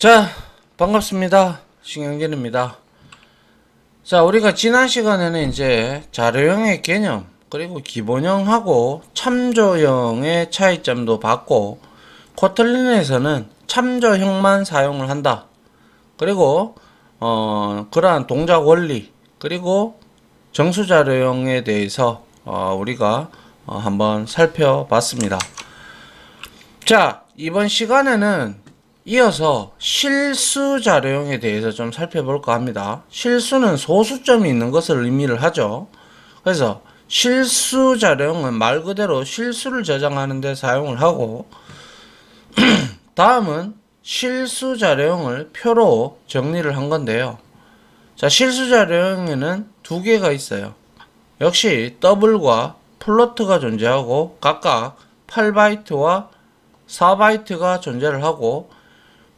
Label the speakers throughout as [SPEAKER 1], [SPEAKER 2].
[SPEAKER 1] 자, 반갑습니다. 신경진입니다. 자, 우리가 지난 시간에는 이제 자료형의 개념, 그리고 기본형하고 참조형의 차이점도 봤고, 코틀린에서는 참조형만 사용을 한다. 그리고 그러한 동작 원리, 그리고 정수자료형에 대해서 우리가 한번 살펴봤습니다. 자, 이번 시간에는 이어서 실수 자료형에 대해서 좀 살펴볼까 합니다. 실수는 소수점이 있는 것을 의미를 하죠. 그래서 실수 자료형은 말 그대로 실수를 저장하는 데 사용을 하고, 다음은 실수 자료형을 표로 정리를 한 건데요. 자, 실수 자료형에는 두 개가 있어요. 역시 더블과 플로트가 존재하고 각각 8바이트와 4바이트가 존재를 하고,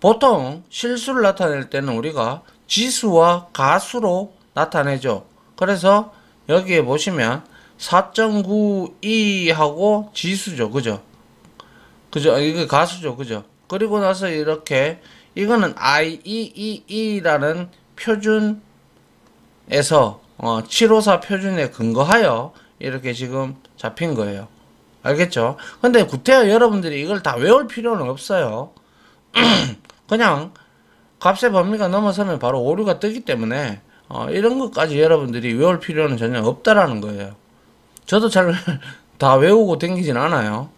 [SPEAKER 1] 보통 실수를 나타낼 때는 우리가 지수와 가수로 나타내죠. 그래서 여기에 보시면 4.92하고 지수죠. 그죠? 이게 가수죠. 그죠? 그리고 나서 이렇게 이거는 IEEE라는 표준에서 754 표준에 근거하여 이렇게 지금 잡힌 거예요. 알겠죠? 근데 구태여 여러분들이 이걸 다 외울 필요는 없어요. 그냥 값의 범위가 넘어서면 바로 오류가 뜨기 때문에 이런 것까지 여러분들이 외울 필요는 전혀 없다라는 거예요. 저도 잘 다 외우고 댕기진 않아요.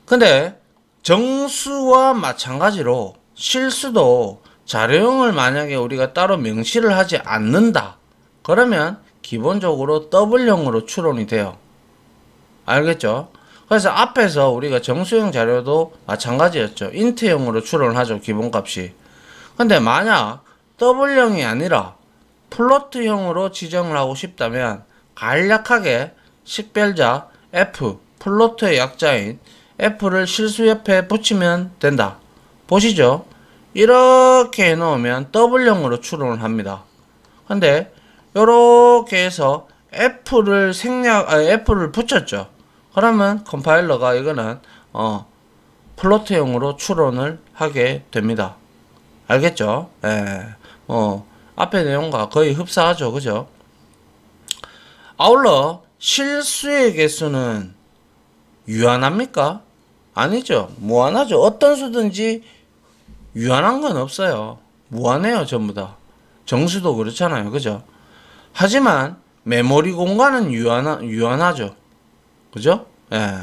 [SPEAKER 1] 근데 정수와 마찬가지로 실수도 자료형을 만약에 우리가 따로 명시를 하지 않는다. 그러면 기본적으로 더블형으로 추론이 돼요. 알겠죠? 그래서 앞에서 우리가 정수형 자료도 마찬가지였죠. 인트형으로 추론을 하죠. 기본값이. 근데 만약 더블형이 아니라 플로트형으로 지정을 하고 싶다면 간략하게 식별자 F, 플로트의 약자인 F를 실수 옆에 붙이면 된다. 보시죠. 이렇게 해놓으면 더블형으로 추론을 합니다. 근데 이렇게 해서 F를 F를 붙였죠. 그러면 컴파일러가 이거는 플로트형으로 추론을 하게 됩니다. 알겠죠? 예. 앞의 내용과 거의 흡사하죠. 그죠? 아울러 실수의 개수는 유한합니까? 아니죠. 무한하죠. 어떤 수든지 유한한 건 없어요. 무한해요. 전부 다. 정수도 그렇잖아요. 그죠? 하지만 메모리 공간은 유한하죠. 그죠? 예.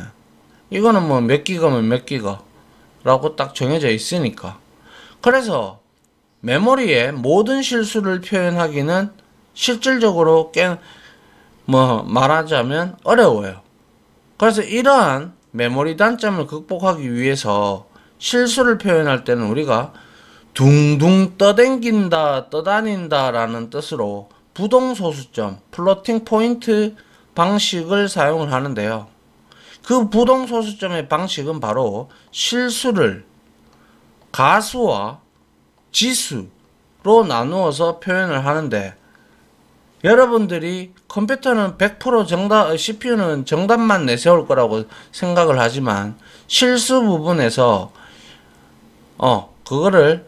[SPEAKER 1] 이거는 뭐 몇 기가면 몇 기가라고 딱 정해져 있으니까. 그래서 메모리에 모든 실수를 표현하기는 실질적으로 말하자면 어려워요. 그래서 이러한 메모리 단점을 극복하기 위해서 실수를 표현할 때는 우리가 둥둥 떠댕긴다, 떠다닌다 라는 뜻으로 부동소수점, 플로팅 포인트 방식을 사용을 하는데요. 그 부동소수점의 방식은 바로 실수를 가수와 지수로 나누어서 표현을 하는데, 여러분들이 컴퓨터는 100% 정답, CPU는 정답만 내세울 거라고 생각을 하지만 실수 부분에서 그거를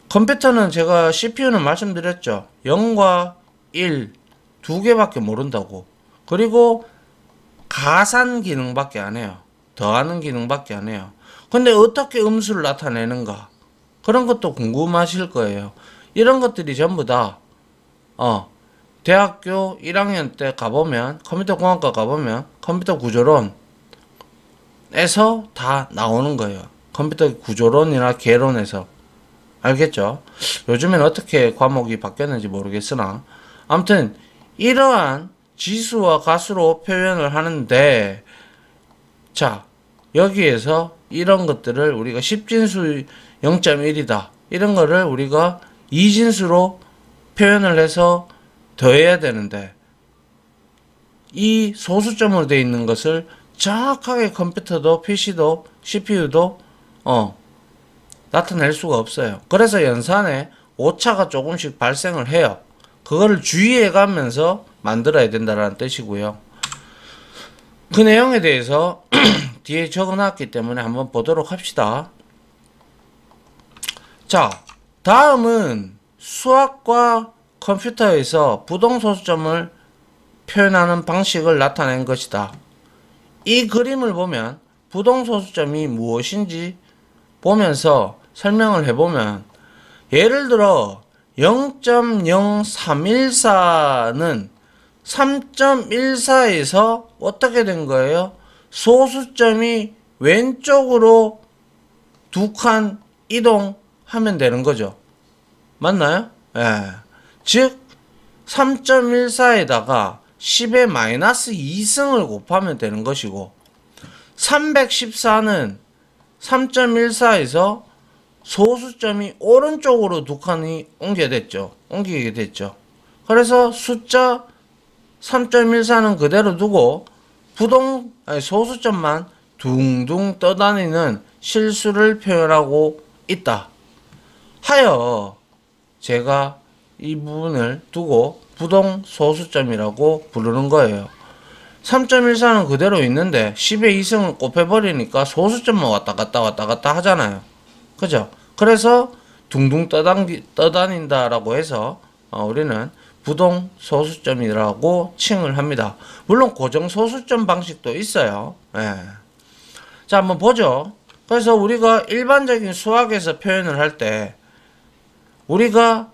[SPEAKER 1] 컴퓨터는 제가 CPU는 말씀드렸죠. 0과 1 두 개밖에 모른다고. 그리고 가산 기능밖에 안 해요. 더하는 기능밖에 안 해요. 근데 어떻게 음수를 나타내는가? 그런 것도 궁금하실 거예요. 이런 것들이 전부 다 대학교 1학년 때 가보면, 컴퓨터 공학과 가보면 컴퓨터 구조론에서 다 나오는 거예요. 컴퓨터 구조론이나 개론에서. 알겠죠? 요즘엔 어떻게 과목이 바뀌었는지 모르겠으나 아무튼 이러한 지수와 가수로 표현을 하는데, 자, 여기에서 이런 것들을 우리가 10진수 0.1이다. 이런 거를 우리가 2진수로 표현을 해서 더해야 되는데, 이 소수점으로 되어 있는 것을 정확하게 컴퓨터도 PC도 CPU도 나타낼 수가 없어요. 그래서 연산에 오차가 조금씩 발생을 해요. 그거를 주의해 가면서 만들어야 된다는 뜻이고요. 그 내용에 대해서 뒤에 적어놨기 때문에 한번 보도록 합시다. 자, 다음은 수학과 컴퓨터에서 부동소수점을 표현하는 방식을 나타낸 것이다. 이 그림을 보면 부동소수점이 무엇인지 보면서 설명을 해보면, 예를 들어 0.0314는 3.14에서 어떻게 된 거예요? 소수점이 왼쪽으로 두 칸 이동하면 되는 거죠. 맞나요? 예. 즉 3.14에다가 10의 마이너스 2승을 곱하면 되는 것이고, 314는 3.14에서 소수점이 오른쪽으로 두 칸이 옮기게 됐죠. 그래서 숫자 3.14는 그대로 두고 소수점만 둥둥 떠다니는 실수를 표현하고 있다 하여, 제가 이 부분을 두고 부동소수점이라고 부르는 거예요. 3.14는 그대로 있는데 10의 2승을 곱해버리니까 소수점만 왔다 갔다 하잖아요. 그죠? 그래서 둥둥 떠다닌다라고 해서 우리는 부동소수점이라고 칭을 합니다. 물론 고정소수점 방식도 있어요. 예. 자, 한번 보죠. 그래서 우리가 일반적인 수학에서 표현을 할 때 우리가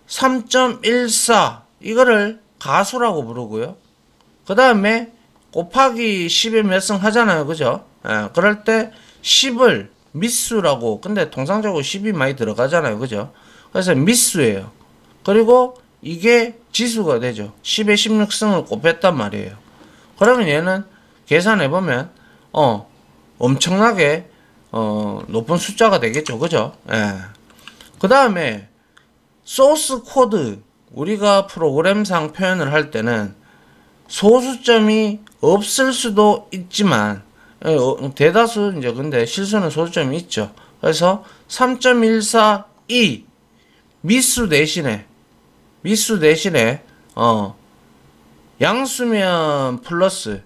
[SPEAKER 1] 3.14 이거를 가수라고 부르고요. 그 다음에 곱하기 10에 몇 승 하잖아요. 그죠? 예, 그럴 때 10을 미수라고, 근데 통상적으로 10이 많이 들어가잖아요. 그죠? 그래서 미수예요. 그리고 이게 지수가 되죠. 10에 16승을 곱했단 말이에요. 그러면 얘는 계산해보면 엄청나게 높은 숫자가 되겠죠. 그죠? 예. 그 다음에 소스 코드, 우리가 프로그램상 표현을 할 때는 소수점이 없을 수도 있지만, 대다수 이제 근데 실수는 소수점이 있죠. 그래서 3.142 미수 대신에 양수면 플러스,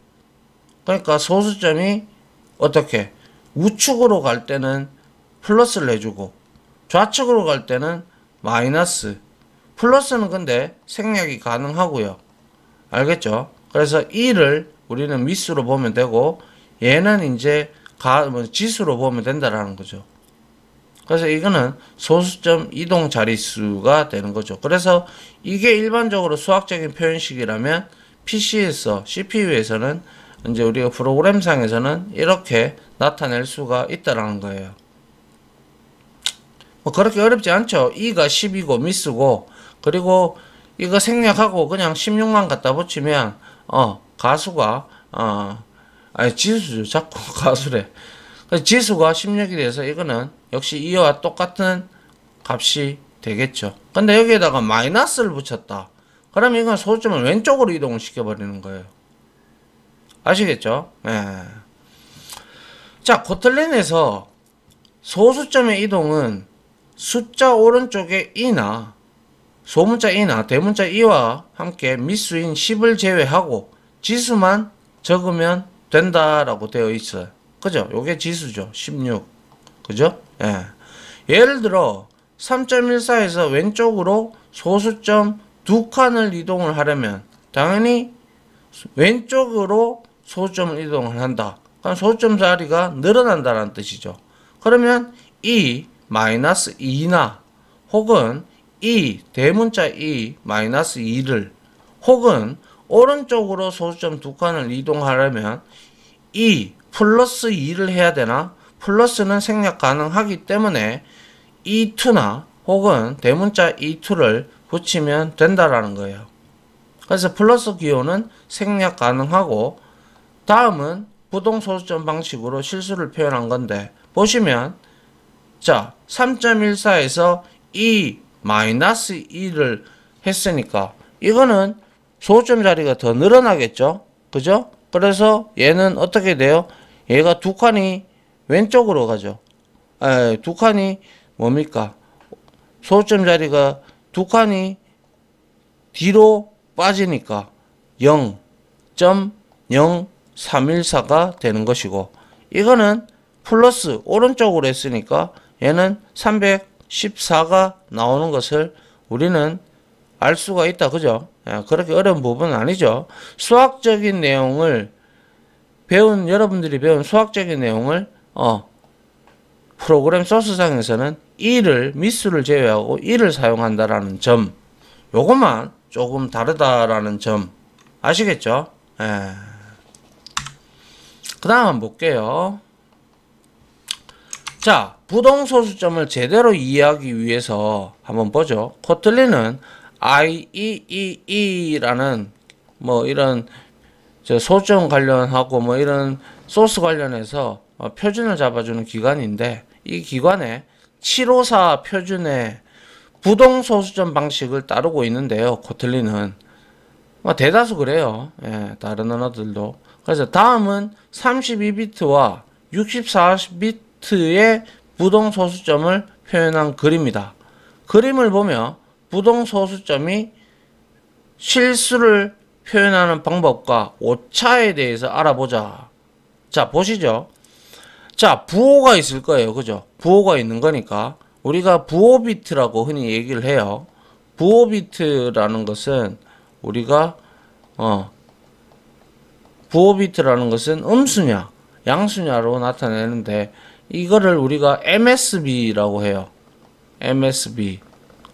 [SPEAKER 1] 그러니까 소수점이 어떻게 우측으로 갈 때는 플러스를 해주고 좌측으로 갈 때는 마이너스. 플러스는 근데 생략이 가능하고요. 알겠죠? 그래서 2를 우리는 미수로 보면 되고, 얘는 이제 지수로 보면 된다라는 거죠. 그래서 이거는 소수점 이동 자릿수가 되는 거죠. 그래서 이게 일반적으로 수학적인 표현식이라면 PC에서, CPU에서는 이제 우리가 프로그램상에서는 이렇게 나타낼 수가 있다라는 거예요. 뭐 그렇게 어렵지 않죠. 2가 10이고 미수고, 그리고 이거 생략하고 그냥 16만 갖다 붙이면 가수가 지수죠. 자꾸 가수래. 지수가 16이 돼서 이거는 역시 이와 똑같은 값이 되겠죠. 근데 여기에다가 마이너스를 붙였다. 그러면 이건 소수점을 왼쪽으로 이동을 시켜버리는 거예요. 아시겠죠? 네. 자, 코틀린에서 소수점의 이동은 숫자 오른쪽에 2나 소문자 2나 대문자 2와 함께 미수인 10을 제외하고 지수만 적으면 된다라고 되어 있어요. 그죠? 요게 지수죠. 16. 그죠? 예. 예를 들어 3.14에서 왼쪽으로 소수점 두 칸을 이동을 하려면 당연히 왼쪽으로 소수점을 이동을 한다. 그럼 소수점 자리가 늘어난다는 뜻이죠. 그러면 2-2나 혹은 2 대문자 2 마이너스 2를 혹은 오른쪽으로 소수점 두 칸을 이동하려면 2 플러스 2를 해야 되나? 플러스는 생략 가능하기 때문에 E2나 혹은 대문자 E2를 붙이면 된다라는 거예요. 그래서 플러스 기호는 생략 가능하고, 다음은 부동소수점 방식으로 실수를 표현한 건데, 보시면 자 3.14에서 2 마이너스 2를 했으니까 이거는 소수점 자리가 더 늘어나겠죠. 그죠? 그래서 얘는 어떻게 돼요? 얘가 두 칸이 왼쪽으로 가죠. 두 칸이 뭡니까? 소수점 자리가 두 칸이 뒤로 빠지니까 0.0314가 되는 것이고, 이거는 플러스 오른쪽으로 했으니까 얘는 300 14가 나오는 것을 우리는 알 수가 있다. 그죠? 그렇게 어려운 부분은 아니죠. 수학적인 내용을 여러분들이 배운 수학적인 내용을 프로그램 소스상에서는 1을 미수를 제외하고 1을 사용한다라는 점, 요것만 조금 다르다라는 점 아시겠죠? 그 다음 한번 볼게요. 자, 부동소수점을 제대로 이해하기 위해서 한번 보죠. 코틀린은 IEEE라는 뭐 이런 소수점 관련하고 뭐 이런 소스 관련해서 표준을 잡아주는 기관인데, 이 기관에 754 표준의 부동소수점 방식을 따르고 있는데요. 코틀린은 대다수 그래요. 다른 언어들도. 그래서 다음은 32비트와 64비트의 부동소수점을 표현한 글입니다. 그림을 보면 부동소수점이 실수를 표현하는 방법과 오차에 대해서 알아보자. 자, 보시죠. 자, 부호가 있을 거예요. 그죠? 부호가 있는 거니까 우리가 부호 비트라고 흔히 얘기를 해요. 부호 비트라는 것은 우리가 부호 비트라는 것은 음수냐 양수냐로 나타내는데, 이거를 우리가 MSB라고 해요. MSB.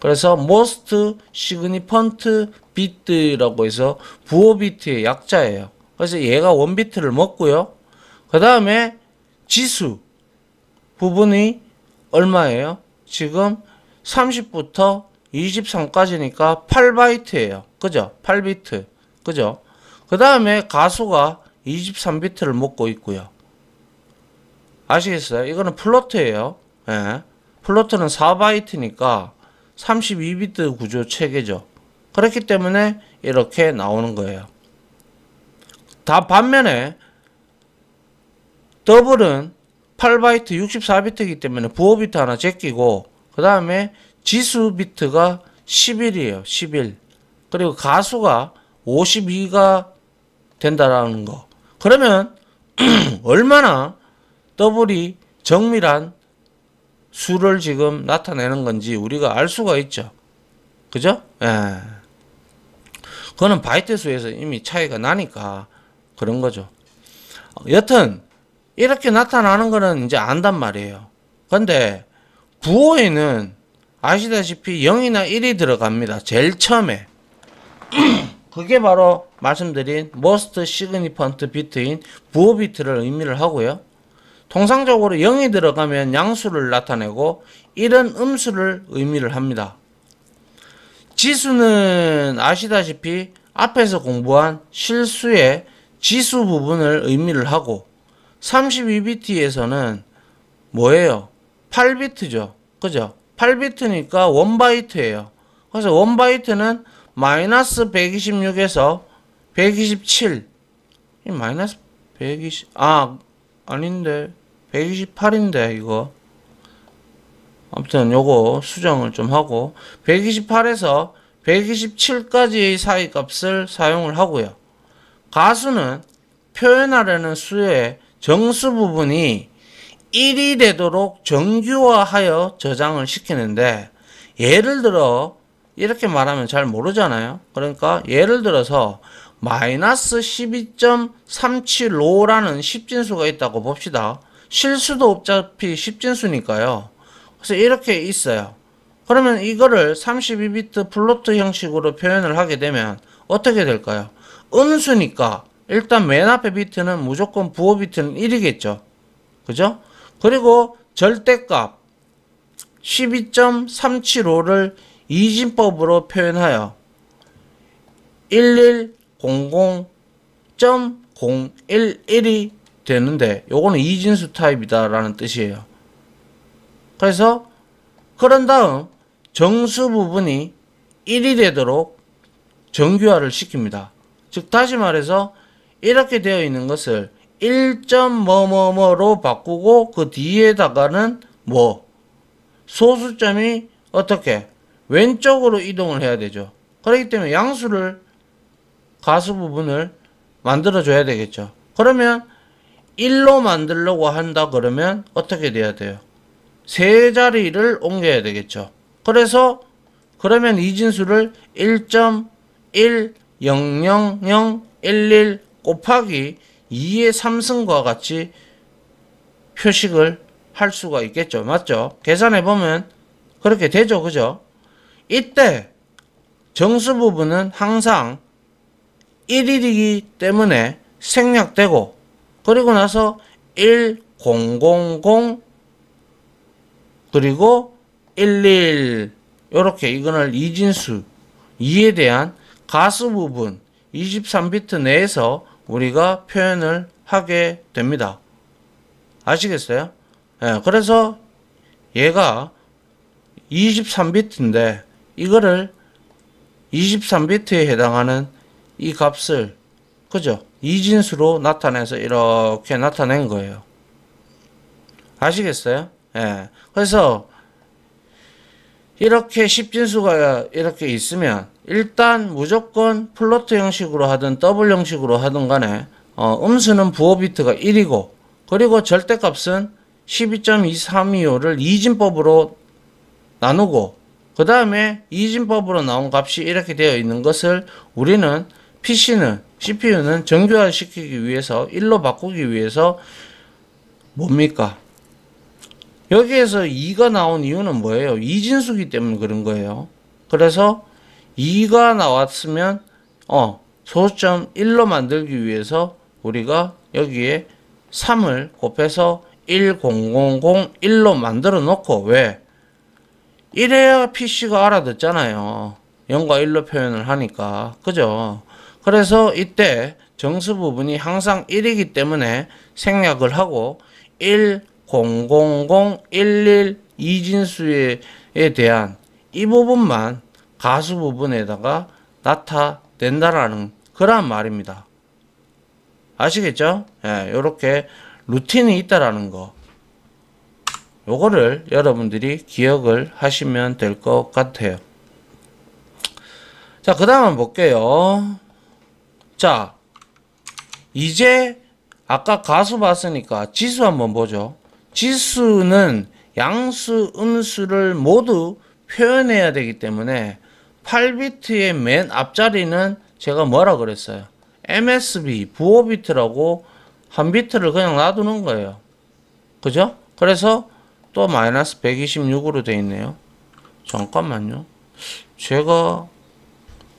[SPEAKER 1] 그래서 Most Significant Bit라고 해서 부호 비트의 약자예요. 그래서 얘가 1비트를 먹고요. 그 다음에 지수 부분이 얼마예요? 지금 30부터 23까지니까 8바이트예요. 그죠? 8비트. 그죠? 그 다음에 가수가 23비트를 먹고 있고요. 아시겠어요? 이거는 플로트예요. 플로트는 4바이트니까 32비트 구조 체계죠. 그렇기 때문에 이렇게 나오는 거예요. 다 반면에 더블은 8바이트 64비트이기 때문에 부호 비트 하나 제끼고, 그 다음에 지수 비트가 11이에요. 11. 그리고 가수가 52가 된다라는 거. 그러면 얼마나 더블이 정밀한 수를 지금 나타내는 건지 우리가 알 수가 있죠. 그죠? 그거는 바이트 수에서 이미 차이가 나니까 그런 거죠. 여튼 이렇게 나타나는 거는 이제 안단 말이에요. 근데 부호에는 아시다시피 0이나 1이 들어갑니다. 제일 처음에. 그게 바로 말씀드린 most significant bit인 부호 비트를 의미를 하고요. 통상적으로 0이 들어가면 양수를 나타내고 1은 음수를 의미를 합니다. 지수는 아시다시피 앞에서 공부한 실수의 지수 부분을 의미를 하고, 32비트에서는 뭐예요? 8비트죠. 그죠? 8비트니까 1바이트예요. 그래서 1바이트는 마이너스 126에서 127. 이 마이너스 120, 아닌데 128인데 이거. 아무튼 요거 수정을 좀 하고 128에서 127까지의 사이 값을 사용을 하고요. 가수는 표현하려는 수의 정수 부분이 1이 되도록 정규화하여 저장을 시키는데, 예를 들어 이렇게 말하면 잘 모르잖아요. 그러니까 예를 들어서 마이너스 12.375라는 10진수가 있다고 봅시다. 실수도 어차피 10진수니까요. 그래서 이렇게 있어요. 그러면 이거를 32비트 플로트 형식으로 표현을 하게 되면 어떻게 될까요? 음수니까 일단 맨 앞에 비트는 무조건 부호 비트는 1이겠죠. 그죠? 그리고 절대값 12.375를 이진법으로 표현하여 1100.011이 되는데, 요거는 이진수 타입이다 라는 뜻이에요. 그래서 그런 다음 정수 부분이 1이 되도록 정규화를 시킵니다. 즉 다시 말해서 이렇게 되어 있는 것을 1.뭐뭐뭐로 바꾸고 그 뒤에다가는 뭐 소수점이 어떻게 왼쪽으로 이동을 해야 되죠. 그렇기 때문에 양수를 가수 부분을 만들어 줘야 되겠죠. 그러면 1로 만들려고 한다 그러면 어떻게 돼야 돼요? 세 자리를 옮겨야 되겠죠. 그래서 그러면 이진수를 1.1000011 곱하기 2의 3승과 같이 표식을 할 수가 있겠죠. 맞죠? 계산해 보면 그렇게 되죠. 그죠? 이때 정수 부분은 항상 1이기 때문에 생략되고, 그리고 나서 1000 그리고 11 요렇게 이거를 이진수 2에 대한 가수 부분 23비트 내에서 우리가 표현을 하게 됩니다. 아시겠어요? 예, 그래서 얘가 23비트인데 이거를 23비트에 해당하는 이 값을, 그죠? 이진수로 나타내서 이렇게 나타낸 거예요. 아시겠어요? 예. 그래서 이렇게 10진수가 이렇게 있으면 일단 무조건 플로트 형식으로 하든 더블 형식으로 하든 간에 음수는 부호 비트가 1이고, 그리고 절대값은 12.2325를 이진법으로 나누고, 그 다음에 이진법으로 나온 값이 이렇게 되어 있는 것을 우리는 CPU는 정교화 시키기 위해서 1로 바꾸기 위해서 뭡니까? 여기에서 2가 나온 이유는 뭐예요? 이진수기 때문에 그런 거예요. 그래서 2가 나왔으면 소수점 1로 만들기 위해서 우리가 여기에 3을 곱해서 10001로 만들어 놓고, 왜? 이래야 PC가 알아듣잖아요. 0과 1로 표현을 하니까. 그죠? 그래서 이때 정수 부분이 항상 1이기 때문에 생략을 하고 100011 이진수에 대한 이 부분만 가수 부분에다가 나타낸다라는 그런 말입니다. 아시겠죠? 예, 요렇게 루틴이 있다라는 거. 요거를 여러분들이 기억을 하시면 될 것 같아요. 자, 그 다음 볼게요. 자, 이제 아까 가수 봤으니까 지수 한번 보죠. 지수는 양수, 음수를 모두 표현해야 되기 때문에 8비트의 맨 앞자리는 제가 뭐라 그랬어요? MSB, 부호 비트라고 한 비트를 그냥 놔두는 거예요. 그죠? 그래서 또 마이너스 126으로 되어 있네요. 잠깐만요. 제가,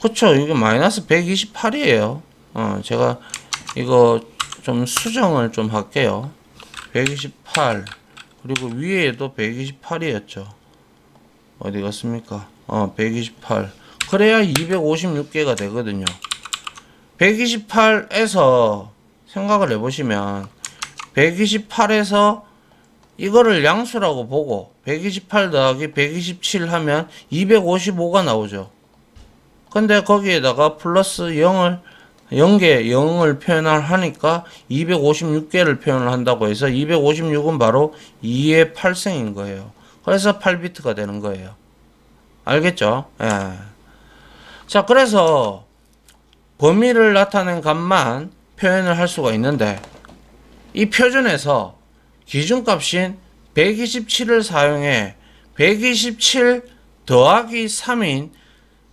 [SPEAKER 1] 그쵸, 이게 마이너스 128이에요. 제가 이거 좀 수정을 좀 할게요. 128. 그리고 위에도 128이었죠. 어디 갔습니까? 128. 그래야 256개가 되거든요. 128에서 생각을 해보시면 128에서 이거를 양수라고 보고 128 더하기 127 하면 255가 나오죠. 근데 거기에다가 플러스 0을 표현을 하니까 256개를 표현을 한다고 해서 256은 바로 2의 8승인 거예요. 그래서 8비트가 되는 거예요. 알겠죠? 예. 자, 그래서 범위를 나타낸 값만 표현을 할 수가 있는데, 이 표준에서 기준값인 127을 사용해 127 더하기 3인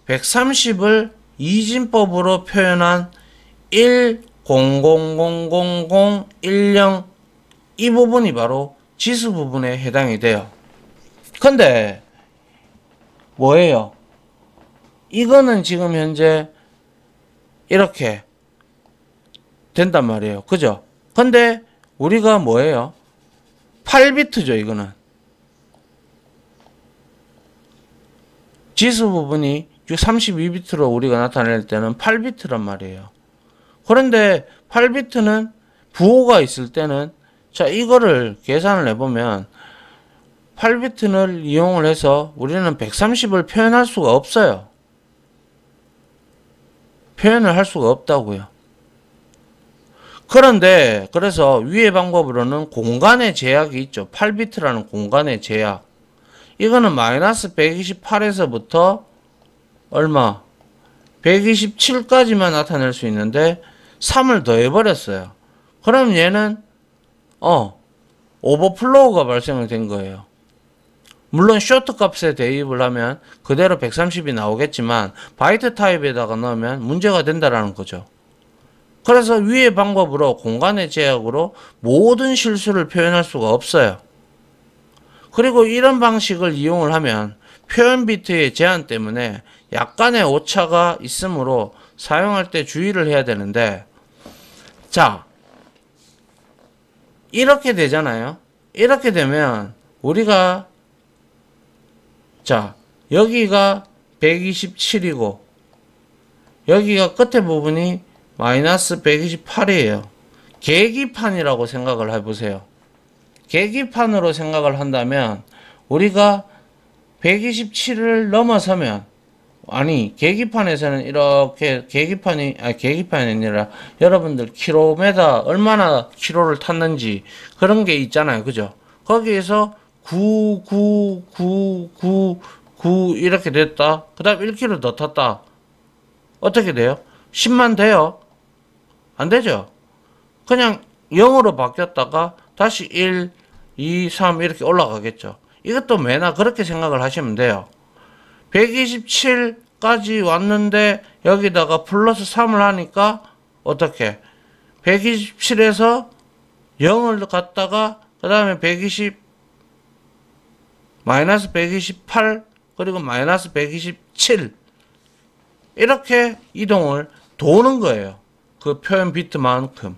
[SPEAKER 1] 130을 이진법으로 표현한 10000010 이 부분이 바로 지수 부분에 해당이 돼요. 근데 뭐예요? 이거는 지금 현재 이렇게 된단 말이에요. 그죠? 근데 우리가 뭐예요? 8비트죠, 이거는. 지수 부분이 32비트로 우리가 나타낼 때는 8비트란 말이에요. 그런데 8비트는 부호가 있을 때는, 자, 이거를 계산을 해보면 8비트를 이용을 해서 우리는 130을 표현할 수가 없어요. 표현을 할 수가 없다고요. 그런데 그래서 위의 방법으로는 공간의 제약이 있죠. 8비트라는 공간의 제약. 이거는 마이너스 128에서부터 얼마? 127까지만 나타낼 수 있는데 3을 더해버렸어요. 그럼 얘는 오버플로우가 발생을 된 거예요. 물론 쇼트 값에 대입을 하면 그대로 130이 나오겠지만 바이트 타입에다가 넣으면 문제가 된다라는 거죠. 그래서 위의 방법으로 공간의 제약으로 모든 실수를 표현할 수가 없어요. 그리고 이런 방식을 이용을 하면 표현 비트의 제한 때문에 약간의 오차가 있으므로 사용할 때 주의를 해야 되는데, 자, 이렇게 되잖아요. 이렇게 되면 우리가, 자, 여기가 127이고 여기가 끝에 부분이 마이너스 128이에요. 계기판이라고 생각을 해보세요. 계기판으로 생각을 한다면 우리가 127을 넘어서면, 아니 계기판에서는 이렇게 계기판이 아니라 여러분들 킬로미터 얼마나 킬로를 탔는지 그런 게 있잖아요. 그죠? 거기에서 9 이렇게 됐다. 그 다음 1km 더 탔다. 어떻게 돼요? 10만 돼요? 안 되죠? 그냥 0으로 바뀌었다가 다시 1, 2, 3 이렇게 올라가겠죠. 이것도 매나 그렇게 생각을 하시면 돼요. 127까지 왔는데 여기다가 플러스 3을 하니까 어떻게? 127에서 0을 갖다가 그 다음에 120 마이너스 128 그리고 마이너스 127 이렇게 이동을 도는 거예요. 그 표현 비트만큼.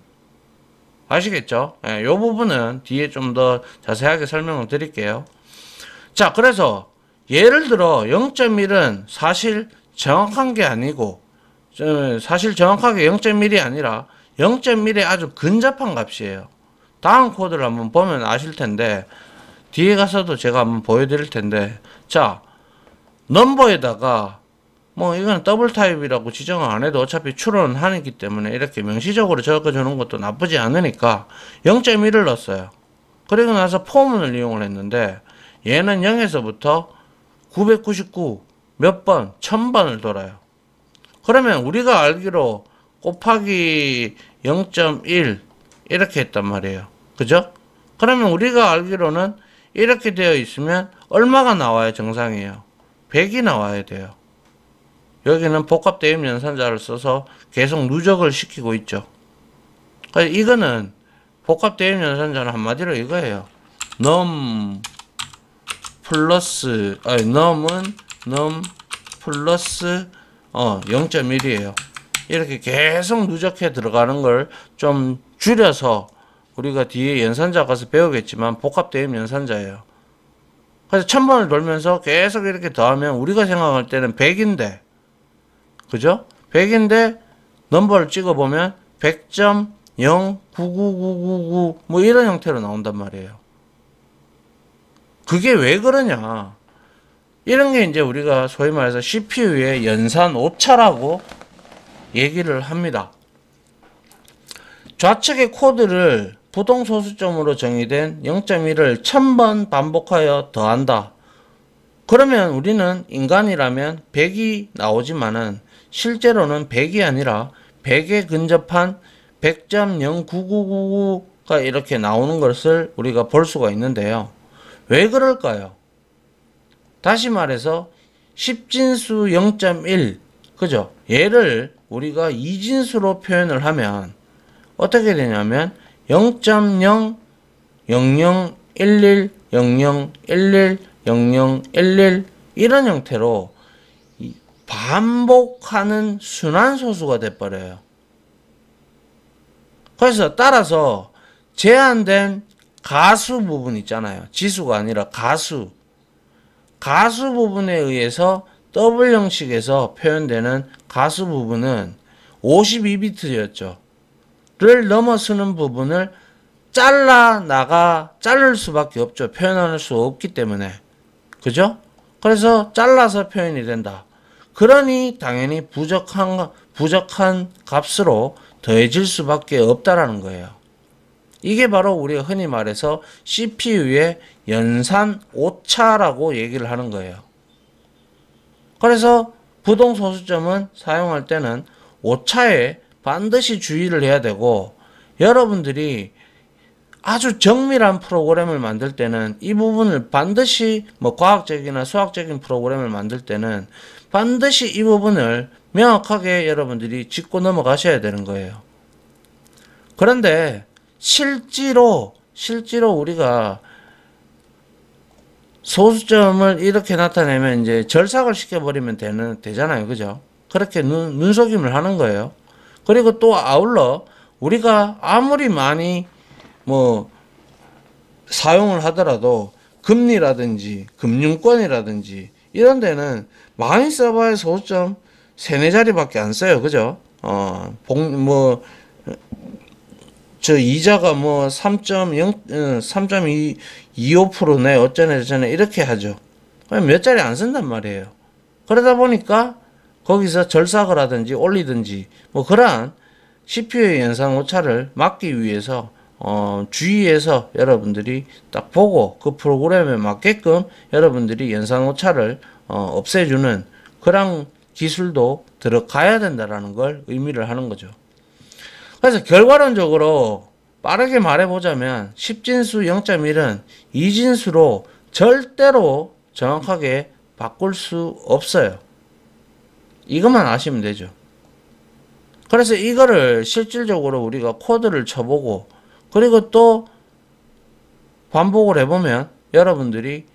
[SPEAKER 1] 아시겠죠? 이 부분은 뒤에 좀 더 자세하게 설명을 드릴게요. 자, 그래서 예를 들어 0.1은 사실 정확한 게 아니고, 사실 정확하게 0.1이 아니라 0.1에 아주 근접한 값이에요. 다음 코드를 한번 보면 아실 텐데, 뒤에 가서도 제가 한번 보여드릴 텐데, 자, 넘버에다가 뭐 이건 더블 타입이라고 지정을 안 해도 어차피 추론은 하기 때문에 이렇게 명시적으로 적어주는 것도 나쁘지 않으니까 0.1을 넣었어요. 그리고 나서 포문을 이용을 했는데 얘는 0에서부터 999 몇 번, 1000번을 돌아요. 그러면 우리가 알기로 곱하기 0.1 이렇게 했단 말이에요. 그죠? 그러면 우리가 알기로는 이렇게 되어 있으면 얼마가 나와야 정상이에요? 100이 나와야 돼요. 여기는 복합 대입 연산자를 써서 계속 누적을 시키고 있죠. 그래서 이거는 복합 대입 연산자는 한마디로 이거예요. 넘은 넘 플러스 0.1이에요. 이렇게 계속 누적해 들어가는 걸 좀 줄여서 우리가 뒤에 연산자 가서 배우겠지만 복합 대입 연산자예요. 그래서 1000번을 돌면서 계속 이렇게 더하면 우리가 생각할 때는 100인데, 그죠? 100인데 넘버를 찍어보면 100.09999 뭐 이런 형태로 나온단 말이에요. 그게 왜 그러냐? 이런 게 이제 우리가 소위 말해서 CPU의 연산 오차라고 얘기를 합니다. 좌측의 코드를 부동소수점으로 정의된 0.1을 1000번 반복하여 더한다. 그러면 우리는 인간이라면 100이 나오지만은 실제로는 100이 아니라 100에 근접한 100.09999가 이렇게 나오는 것을 우리가 볼 수가 있는데요. 왜 그럴까요? 다시 말해서 10진수 0.1, 그죠? 얘를 우리가 2진수로 표현을 하면 어떻게 되냐면 0.00011 0011 0011 이런 형태로 반복하는 순환소수가 돼버려요. 그래서 따라서 제한된 가수 부분 있잖아요. 지수가 아니라 가수 부분에 의해서 더블 형식에서 표현되는 가수 부분은 52비트였죠. 를 넘어서는 부분을 자를 수밖에 없죠. 표현할 수 없기 때문에. 그죠? 그래서 잘라서 표현이 된다. 그러니 당연히 부족한 값으로 더해질 수밖에 없다라는 거예요. 이게 바로 우리가 흔히 말해서 CPU의 연산 오차라고 얘기를 하는 거예요. 그래서 부동소수점은 사용할 때는 오차에 반드시 주의를 해야 되고, 여러분들이 아주 정밀한 프로그램을 만들 때는 이 부분을 반드시 뭐 과학적이나 수학적인 프로그램을 만들 때는 반드시 이 부분을 명확하게 여러분들이 짚고 넘어가셔야 되는 거예요. 그런데 실제로 우리가 소수점을 이렇게 나타내면 이제 절삭을 시켜버리면 되잖아요. 그죠? 그렇게 눈속임을 하는 거예요. 그리고 또 아울러 우리가 아무리 많이 뭐 사용을 하더라도 금리라든지 금융권이라든지 이런 데는 많이 써봐야 소수점 3, 4자리밖에 안 써요. 그죠? 저 이자가 뭐 3.25%네 어쩌네 저쩌네 이렇게 하죠. 몇 자리 안 쓴단 말이에요. 그러다 보니까 거기서 절삭을 하든지 올리든지 뭐 그러한 CPU의 연산 오차를 막기 위해서 주의해서 여러분들이 딱 보고 그 프로그램에 맞게끔 여러분들이 연산 오차를 없애주는 그런 기술도 들어가야 된다라는 걸 의미를 하는 거죠. 그래서 결과론적으로 빠르게 말해보자면 10진수 0.1은 2진수로 절대로 정확하게 바꿀 수 없어요. 이것만 아시면 되죠. 그래서 이거를 실질적으로 우리가 코드를 쳐보고 그리고 또 반복을 해보면 여러분들이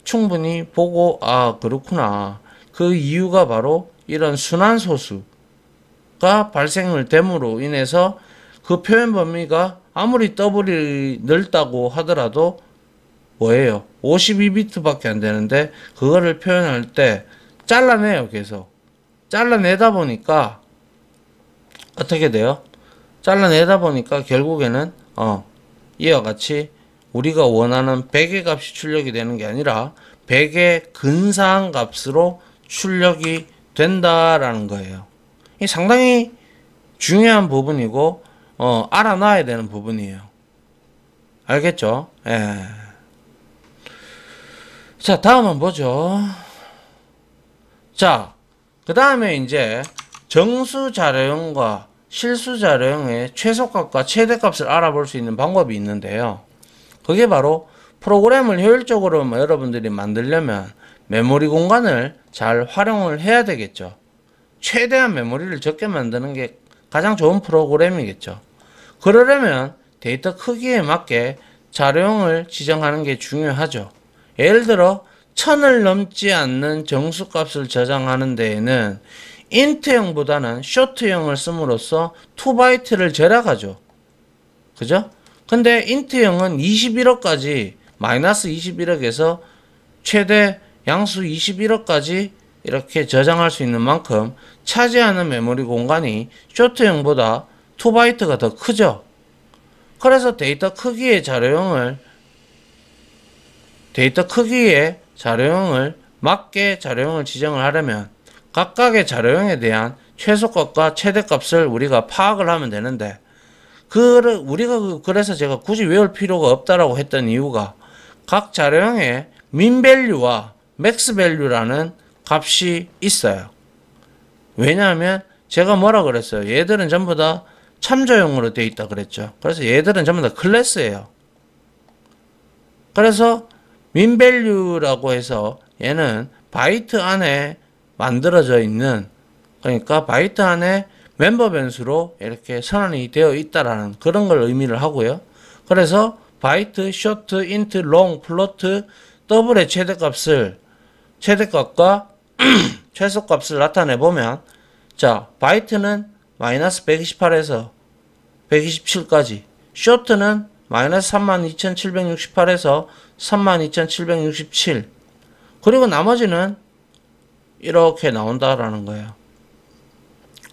[SPEAKER 1] 충분히 보고 아 그렇구나. 그 이유가 바로 이런 순환소수가 발생을 됨으로 인해서 그 표현 범위가 아무리 더블이 넓다고 하더라도 뭐예요? 52비트밖에 안 되는데 그거를 표현할 때 잘라내요. 계속. 잘라내다 보니까 어떻게 돼요? 잘라내다 보니까 결국에는 이와 같이 우리가 원하는 100의 값이 출력이 되는 게 아니라 100의 근사한 값으로 출력이 된다라는 거예요. 이 상당히 중요한 부분이고 알아놔야 되는 부분이에요. 알겠죠? 예. 자, 다음은 뭐죠? 자, 그 다음에 이제 정수 자료형과 실수 자료형의 최소값과 최대값을 알아볼 수 있는 방법이 있는데요. 그게 바로 프로그램을 효율적으로 여러분들이 만들려면 메모리 공간을 잘 활용을 해야 되겠죠. 최대한 메모리를 적게 만드는 게 가장 좋은 프로그램이겠죠. 그러려면 데이터 크기에 맞게 자료형을 지정하는 게 중요하죠. 예를 들어 1000을 넘지 않는 정수값을 저장하는 데에는 인트형보다는 쇼트형을 씀으로써 2바이트를 절약하죠. 그죠? 근데 인트형은 21억까지 마이너스 21억에서 최대 양수 21억까지 이렇게 저장할 수 있는 만큼 차지하는 메모리 공간이 쇼트형보다 2바이트가 더 크죠. 그래서 데이터 크기의 자료형을 맞게 자료형을 지정을 하려면 각각의 자료형에 대한 최소값과 최대값을 우리가 파악을 하면 되는데 그래서 제가 굳이 외울 필요가 없다라고 했던 이유가 각 자료형에 민밸류와 맥스밸류라는 값이 있어요. 왜냐하면 제가 뭐라 그랬어요? 얘들은 전부 다 참조형으로 되어 있다 그랬죠. 그래서 얘들은 전부 다 클래스예요. 그래서 민밸류라고 해서 얘는 바이트 안에 만들어져 있는 그러니까 바이트 안에 멤버 변수로 이렇게 선언이 되어 있다라는 그런 걸 의미를 하고요. 그래서 바이트, 쇼트, 인트, 롱, 플로트, 더블의 최대값과 최소값을 나타내 보면 자 바이트는 마이너스 128에서 127까지 쇼트는 마이너스 32,768에서 32,767 그리고 나머지는 이렇게 나온다라는 거예요.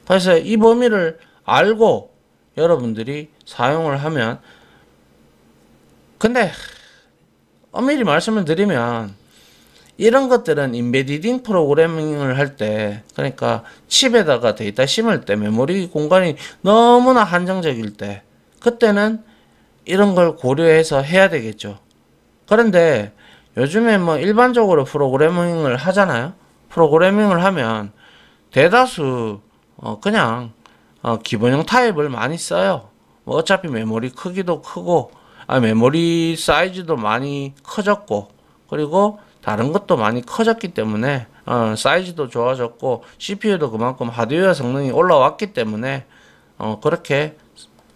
[SPEAKER 1] 그래서 이 범위를 알고 여러분들이 사용을 하면 근데 엄밀히 말씀을 드리면 이런 것들은 인베디딩 프로그래밍을 할 때 그러니까 칩에다가 데이터 심을 때 메모리 공간이 너무나 한정적일 때 그때는 이런 걸 고려해서 해야 되겠죠. 그런데 요즘에 뭐 일반적으로 프로그래밍을 하잖아요. 프로그래밍을 하면 대다수 그냥 기본형 타입을 많이 써요. 뭐 어차피 메모리 크기도 크고 메모리 사이즈도 많이 커졌고, 그리고 다른 것도 많이 커졌기 때문에 사이즈도 좋아졌고, CPU도 그만큼 하드웨어 성능이 올라왔기 때문에 그렇게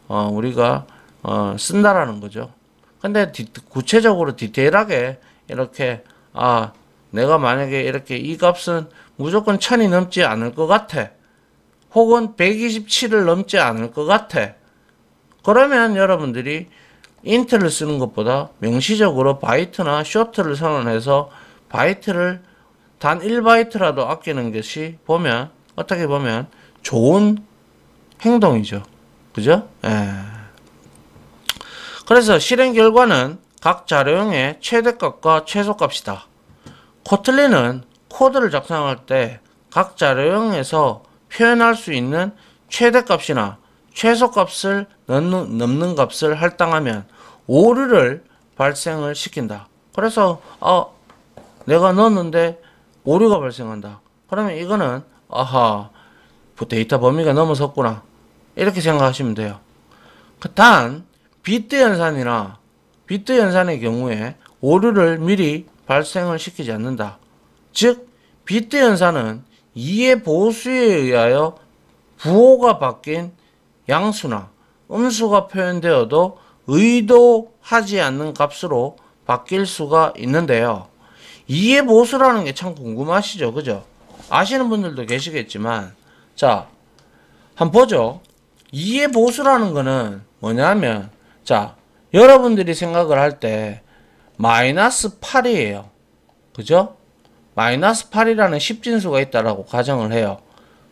[SPEAKER 1] 우리가 쓴다라는 거죠. 근데 구체적으로 디테일하게 이렇게 내가 만약에 이렇게 이 값은 무조건 1000이 넘지 않을 것 같아, 혹은 127을 넘지 않을 것 같아, 그러면 여러분들이 인텔을 쓰는 것보다 명시적으로 바이트나 쇼트를 선언해서 바이트를 단 1바이트라도 아끼는 것이 어떻게 보면 좋은 행동이죠. 그죠? 그래서 실행 결과는 각 자료형의 최대값과 최소값이다. 코틀린은 코드를 작성할 때 각 자료형에서 표현할 수 있는 최대값이나 최소값을 넘는 값을 할당하면 오류를 발생을 시킨다. 그래서 내가 넣었는데 오류가 발생한다. 그러면 이거는 데이터 범위가 넘어섰구나, 이렇게 생각하시면 돼요. 단 비트 연산의 경우에 오류를 미리 발생을 시키지 않는다. 즉 비트 연산은 2의 보수에 의하여 부호가 바뀐 양수나 음수가 표현되어도 의도하지 않는 값으로 바뀔 수가 있는데요. 2의 보수라는 게 참 궁금하시죠? 그죠? 아시는 분들도 계시겠지만, 자, 한번 보죠. 2의 보수라는 거는 뭐냐면, 자, 여러분들이 생각을 할 때 마이너스 8이에요. 그죠? 마이너스 8이라는 10진수가 있다라고 가정을 해요.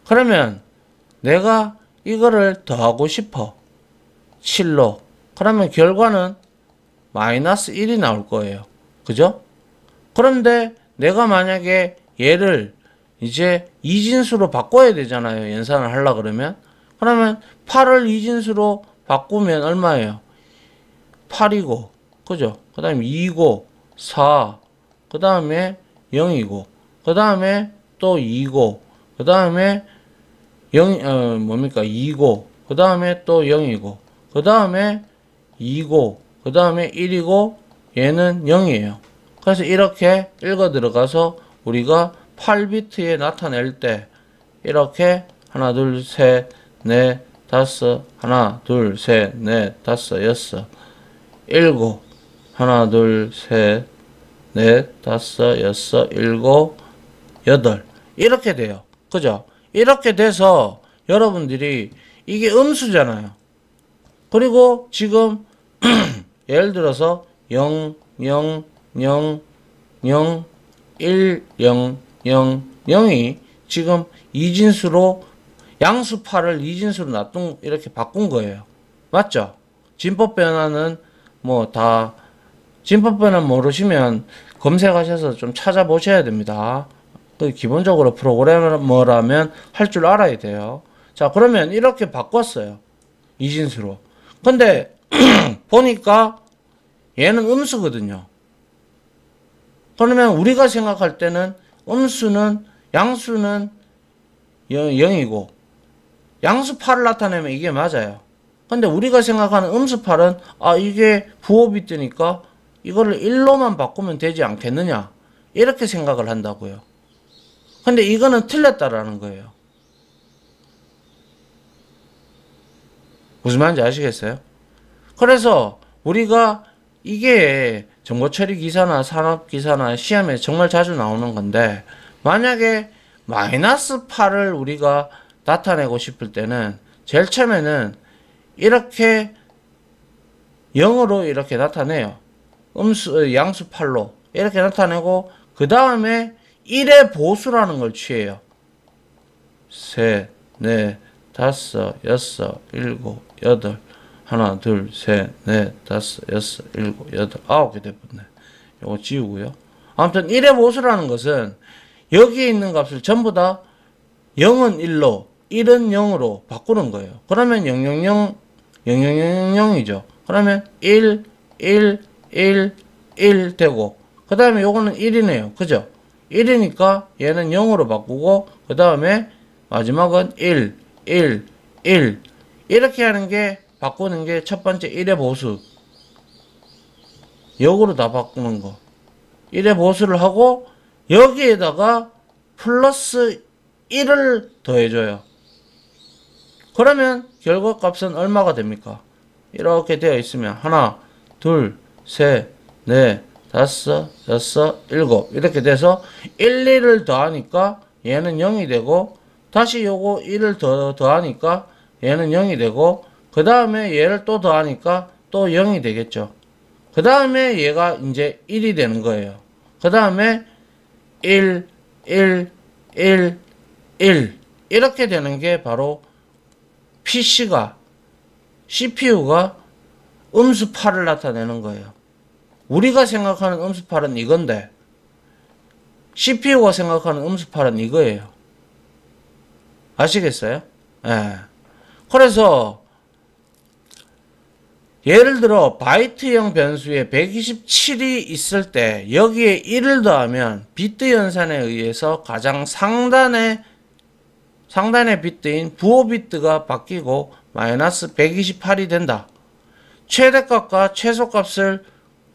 [SPEAKER 1] 그러면 내가 이거를 더하고 싶어, 7로. 그러면 결과는 마이너스 1이 나올 거예요. 그죠? 그런데 내가 만약에 얘를 이제 2진수로 바꿔야 되잖아요. 연산을 하려고 그러면. 그러면 8을 2진수로 바꾸면 얼마예요? 8이고, 그죠? 그 다음에 2고, 4, 그 다음에 0이고, 그 다음에 또 2고, 그 다음에 2고, 그 다음에 또 0이고, 그 다음에 2고, 그 다음에 1이고, 얘는 0이에요. 그래서 이렇게 읽어 들어가서 우리가 8비트에 나타낼 때, 이렇게 하나, 둘, 셋, 넷, 다섯, 하나, 둘, 셋, 넷, 다섯, 여섯, 일곱, 하나, 둘, 셋, 넷, 다섯, 여섯, 일곱, 여덟, 이렇게 돼요. 그죠? 이렇게 돼서 여러분들이 이게 음수잖아요. 그리고 지금 예를 들어서 0, 0, 0, 0, 1, 0, 0, 0이 지금 이진수로 양수파를 이진수로 이렇게 바꾼 거예요. 맞죠? 진법 변화는 진법 변화 모르시면 검색하셔서 좀 찾아보셔야 됩니다. 기본적으로 프로그래머라면 할 줄 알아야 돼요. 자, 그러면 이렇게 바꿨어요. 이진수로. 근데 보니까 얘는 음수거든요. 그러면 우리가 생각할 때는 양수는 0이고 양수8을 나타내면 이게 맞아요. 근데 우리가 생각하는 음수8은 이게 부호비 뜨니까 이거를 1로만 바꾸면 되지 않겠느냐, 이렇게 생각을 한다고요. 근데 이거는 틀렸다라는 거예요. 무슨 말인지 아시겠어요? 그래서 우리가 이게 정보처리 기사나 산업기사나 시험에 정말 자주 나오는 건데, 만약에 마이너스 8을 우리가 나타내고 싶을 때는 제일 처음에는 이렇게 0으로 이렇게 나타내요. 양수 8로 이렇게 나타내고, 그 다음에 1의 보수라는 걸 취해요. 셋, 넷, 다섯, 여섯, 일곱, 여덟, 하나, 둘, 셋, 넷, 다섯, 여섯, 일곱, 여덟, 9개 돼버렸네. 요거 지우고요. 아무튼 1의 보수라는 것은 여기에 있는 값을 전부 다 0은 1로, 1은 0으로 바꾸는 거예요. 그러면 000, 0000이죠. 그러면 1, 1, 1, 1 되고, 그 다음에 요거는 1이네요. 그죠? 1이니까 얘는 0으로 바꾸고, 그 다음에 마지막은 1, 1, 1. 이렇게 하는 게, 바꾸는 게 첫 번째 1의 보수. 역으로 다 바꾸는 거. 1의 보수를 하고 여기에다가 플러스 1을 더해줘요. 그러면 결과값은 얼마가 됩니까? 이렇게 되어 있으면 하나, 둘, 셋, 넷, 다섯, 여섯, 일곱 이렇게 돼서 1, 2를 더하니까 얘는 0이 되고 다시 요거 1을 더하니까 얘는 0이 되고 그 다음에 얘를 또 더하니까 또 0이 되겠죠. 그 다음에 얘가 이제 1이 되는 거예요. 그 다음에 1, 1, 1, 1 이렇게 되는 게 바로 CPU가 음수8을 나타내는 거예요. 우리가 생각하는 음수8은 이건데 CPU가 생각하는 음수8은 이거예요. 아시겠어요? 예. 그래서 예를 들어 바이트형 변수에 127이 있을 때 여기에 1을 더하면 비트 연산에 의해서 가장 상단의 비트인 부호 비트가 바뀌고 마이너스 128이 된다. 최대값과 최소값을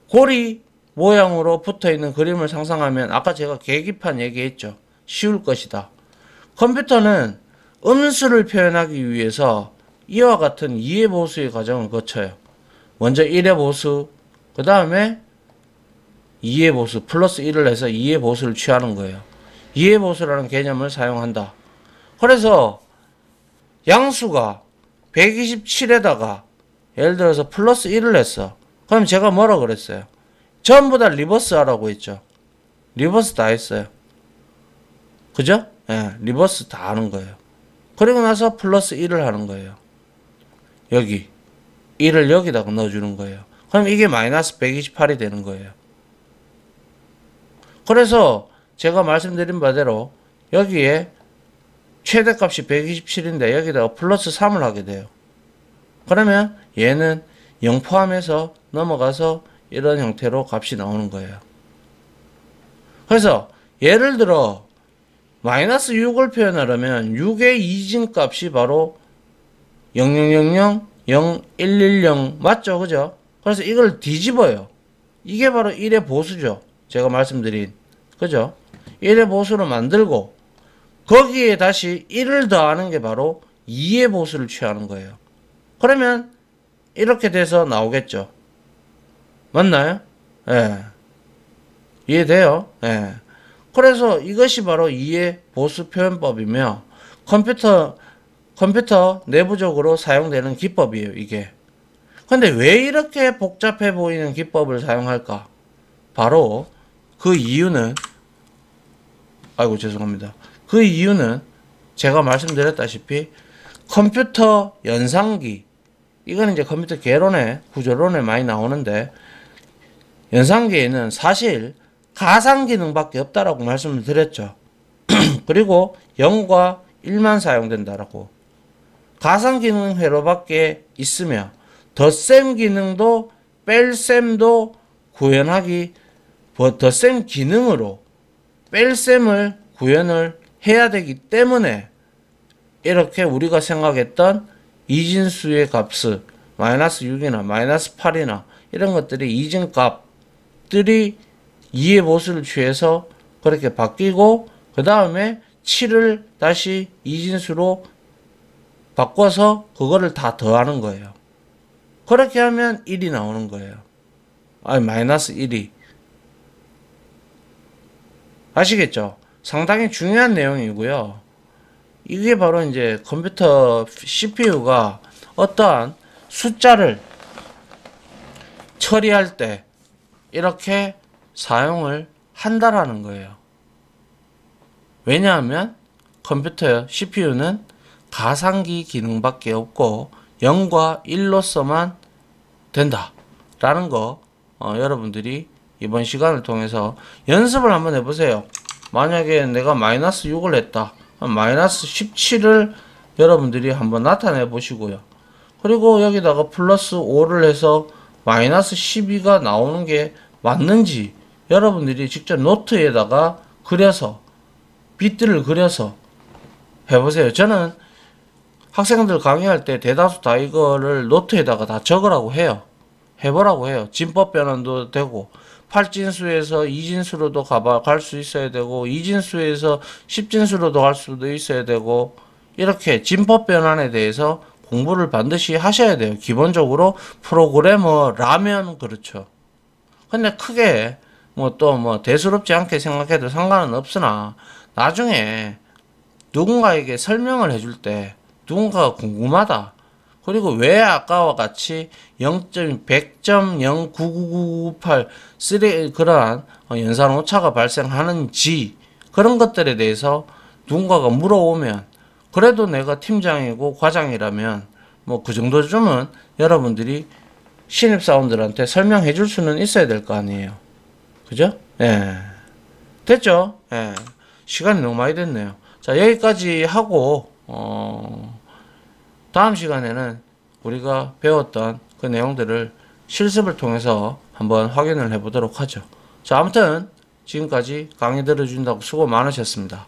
[SPEAKER 1] 고리 모양으로 붙어있는 그림을 상상하면 아까 제가 계기판 얘기했죠. 쉬울 것이다. 컴퓨터는 음수를 표현하기 위해서 이와 같은 2의 보수의 과정을 거쳐요. 먼저 1의 보수, 그 다음에 2의 보수, 플러스 1을 해서 2의 보수를 취하는 거예요. 2의 보수라는 개념을 사용한다. 그래서 양수가 127에다가 예를 들어서 플러스 1을 했어. 그럼 제가 뭐라 그랬어요? 전부 다 리버스 하라고 했죠. 리버스 다 했어요. 그죠? 예, 리버스 다 하는 거예요. 그리고 나서 플러스 1을 하는 거예요. 여기 1을 여기다가 넣어주는 거예요. 그럼 이게 마이너스 128이 되는 거예요. 그래서 제가 말씀드린 바대로 여기에 최대값이 127인데 여기다가 플러스 3을 하게 돼요. 그러면 얘는 0 포함해서 넘어가서 이런 형태로 값이 나오는 거예요. 그래서 예를 들어 마이너스 6을 표현하려면 6의 이진값이 바로 0000 0110 맞죠? 그죠? 그래서 이걸 뒤집어요. 이게 바로 1의 보수죠. 제가 말씀드린. 그죠? 1의 보수를 만들고 거기에 다시 1을 더하는 게 바로 2의 보수를 취하는 거예요. 그러면 이렇게 돼서 나오겠죠. 맞나요? 예. 이해돼요? 예. 그래서 이것이 바로 2의 보수 표현법이며 컴퓨터 내부적으로 사용되는 기법이에요, 이게. 근데 왜 이렇게 복잡해 보이는 기법을 사용할까? 바로 그 이유는 죄송합니다. 그 이유는 제가 말씀드렸다시피 컴퓨터 연산기, 이건 이제 컴퓨터 개론에 구조론에 많이 나오는데 연산기에는 사실 가상 기능밖에 없다라고 말씀을 드렸죠. 그리고 0과 1만 사용된다라고. 가상 기능 회로밖에 있으며 덧셈 기능도 뺄셈도 구현하기, 덧셈 기능으로 뺄셈을 구현을 해야 되기 때문에 이렇게 우리가 생각했던 이진수의 값을 마이너스 6이나 마이너스 8이나 이런 것들이 이진값들이 2의 보수를 취해서 그렇게 바뀌고 그 다음에 7을 다시 이진수로 바꿔서 그거를 다 더하는 거예요. 그렇게 하면 1이 나오는 거예요. 아니 마이너스 1이. 아시겠죠? 상당히 중요한 내용이고요. 이게 바로 이제 컴퓨터 CPU가 어떠한 숫자를 처리할 때 이렇게 사용을 한다라는 거예요. 왜냐하면 컴퓨터 CPU는 가상기 기능밖에 없고 0과 1로서만 된다 라는 거 여러분들이 이번 시간을 통해서 연습을 한번 해보세요. 만약에 내가 마이너스 6을 했다. 마이너스 17을 여러분들이 한번 나타내 보시고요. 그리고 여기다가 플러스 5를 해서 마이너스 12가 나오는 게 맞는지 여러분들이 직접 노트에다가 그려서 빗들을 그려서 해보세요. 저는 학생들 강의할 때 대다수 다 이거를 노트에다가 다 적으라고 해요. 해보라고 해요. 진법 변환도 되고, 8진수에서 2진수로도 갈 수 있어야 되고, 2진수에서 10진수로도 갈 수도 있어야 되고, 이렇게 진법 변환에 대해서 공부를 반드시 하셔야 돼요. 기본적으로 프로그래머라면 그렇죠. 근데 크게 대수롭지 않게 생각해도 상관은 없으나, 나중에 누군가에게 설명을 해줄 때 누군가가 궁금하다. 그리고 왜 아까와 같이 0.100.09998 그러한 연산 오차가 발생하는지, 그런 것들에 대해서 누군가가 물어오면, 그래도 내가 팀장이고 과장이라면 그 정도쯤은 여러분들이 신입사원들한테 설명해 줄 수는 있어야 될 거 아니에요. 그죠? 예. 됐죠? 예. 시간이 너무 많이 됐네요. 자, 여기까지 하고, 다음 시간에는 우리가 배웠던 그 내용들을 실습을 통해서 한번 확인을 해보도록 하죠. 자, 아무튼 지금까지 강의 들어준다고 수고 많으셨습니다.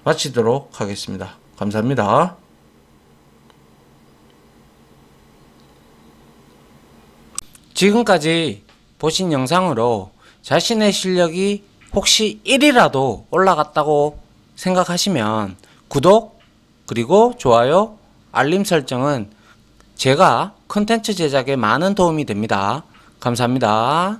[SPEAKER 1] 마치도록 하겠습니다. 감사합니다. 지금까지 보신 영상으로 자신의 실력이 혹시 1이라도 올라갔다고 생각하시면 구독, 그리고 좋아요, 알림 설정은 제가 컨텐츠 제작에 많은 도움이 됩니다. 감사합니다.